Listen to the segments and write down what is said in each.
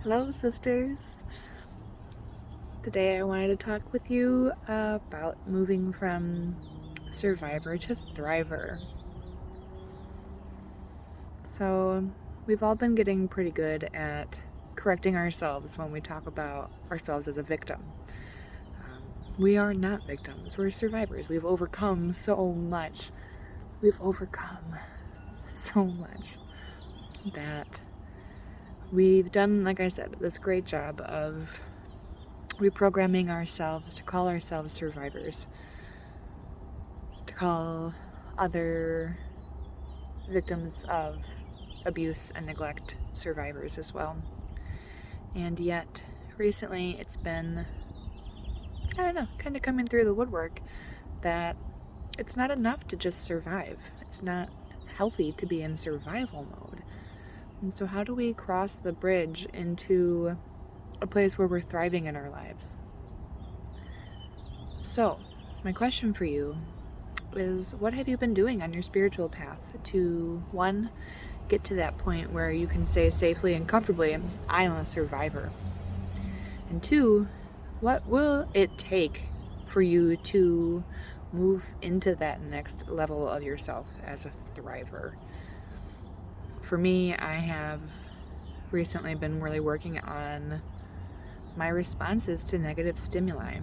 Hello, sisters. Today I wanted to talk with you about moving from survivor to thriver. So, we've all been getting pretty good at correcting ourselves when we talk about ourselves as a victim. We are not victims, we're survivors. We've overcome so much. We've overcome so much that we've done, like I said, this great job of reprogramming ourselves to call ourselves survivors, to call other victims of abuse and neglect survivors as well. And yet, recently it's been, kind of coming through the woodwork that it's not enough to just survive. It's not healthy to be in survival mode. And so, how do we cross the bridge into a place where we're thriving in our lives? So, my question for you is, what have you been doing on your spiritual path to, one, get to that point where you can say safely and comfortably, I am a survivor? And two, what will it take for you to move into that next level of yourself as a thriver? For me, I have recently been really working on my responses to negative stimuli,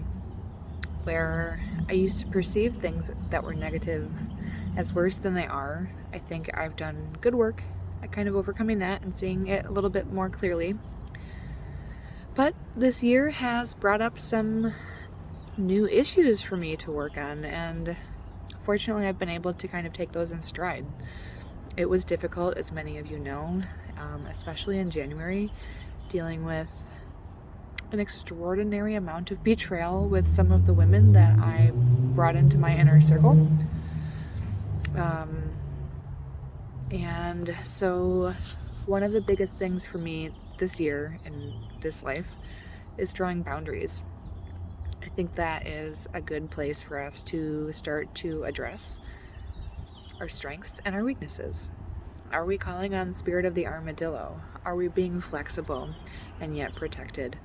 where I used to perceive things that were negative as worse than they are. I think I've done good work at kind of overcoming that and seeing it a little bit more clearly. But this year has brought up some new issues for me to work on, and fortunately I've been able to kind of take those in stride. It was difficult, as many of you know, especially in January, dealing with an extraordinary amount of betrayal with some of the women that I brought into my inner circle. And so one of the biggest things for me this year in this life is drawing boundaries. I think that is a good place for us to start to address our strengths and our weaknesses. Are we calling on the spirit of the armadillo? Are we being flexible and yet protected?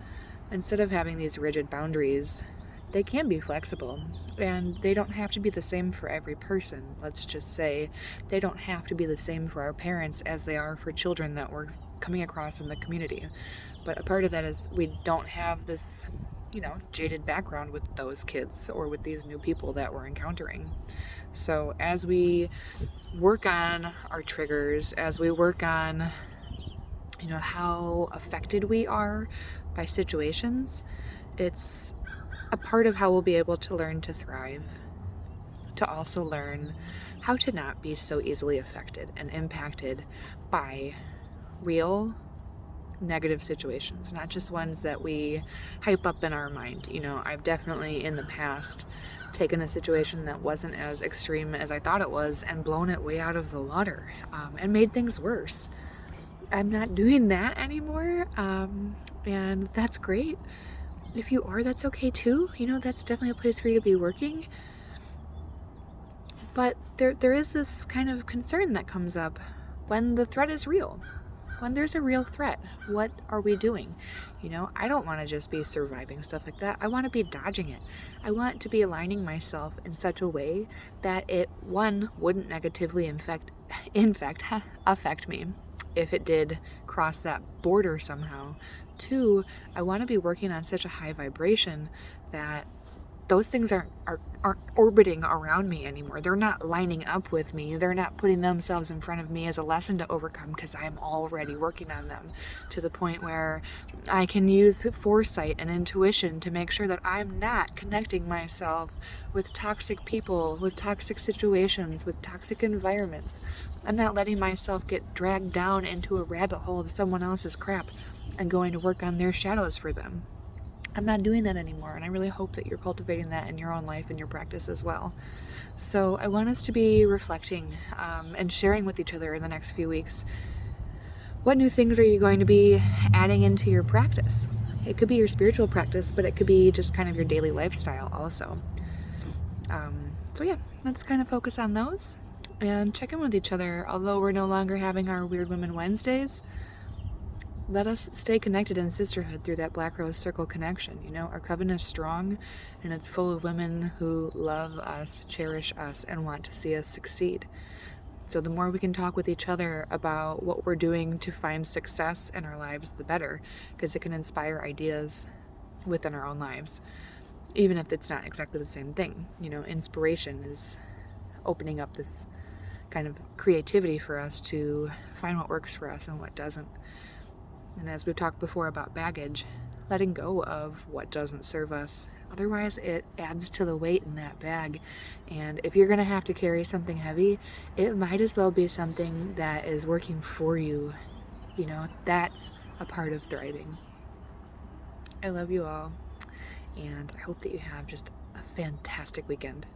Instead of having these rigid boundaries, they can be flexible, and they don't have to be the same for every person. Let's just say they don't have to be the same for our parents as they are for children that we're coming across in the community. But a part of that is we don't have this, jaded background with those kids or with these new people that we're encountering. So as we work on our triggers, as we work on how affected we are by situations, it's a part of how we'll be able to learn to thrive, to also learn how to not be so easily affected and impacted by real negative situations, not just ones that we hype up in our mind. I've definitely in the past taken a situation that wasn't as extreme as I thought it was and blown it way out of the water, and made things worse. I'm not doing that anymore, and that's great. If you are, that's okay too. That's definitely a place for you to be working. But there is this kind of concern that comes up when the threat is real. When there's a real threat, what are we doing? I don't want to just be surviving stuff like that. I want to be dodging it. I want to be aligning myself in such a way that it, one, wouldn't negatively affect me if it did cross that border somehow. Two, I want to be working on such a high vibration that those things aren't orbiting around me anymore. They're not lining up with me. They're not putting themselves in front of me as a lesson to overcome, because I'm already working on them to the point where I can use foresight and intuition to make sure that I'm not connecting myself with toxic people, with toxic situations, with toxic environments. I'm not letting myself get dragged down into a rabbit hole of someone else's crap and going to work on their shadows for them. I'm not doing that anymore, and I really hope that you're cultivating that in your own life and your practice as well. So I want us to be reflecting and sharing with each other in the next few weeks. What new things are you going to be adding into your practice? It could be your spiritual practice, but it could be just kind of your daily lifestyle also. So yeah, let's kind of focus on those and check in with each other. Although we're no longer having our Weird Women Wednesdays, let us stay connected in sisterhood through that Black Rose Circle connection. Our coven is strong, and it's full of women who love us, cherish us, and want to see us succeed. So the more we can talk with each other about what we're doing to find success in our lives, the better, because it can inspire ideas within our own lives, even if it's not exactly the same thing. Inspiration is opening up this kind of creativity for us to find what works for us and what doesn't. And as we've talked before about baggage, letting go of what doesn't serve us. Otherwise, it adds to the weight in that bag. And if you're going to have to carry something heavy, it might as well be something that is working for you. That's a part of thriving. I love you all, and I hope that you have just a fantastic weekend.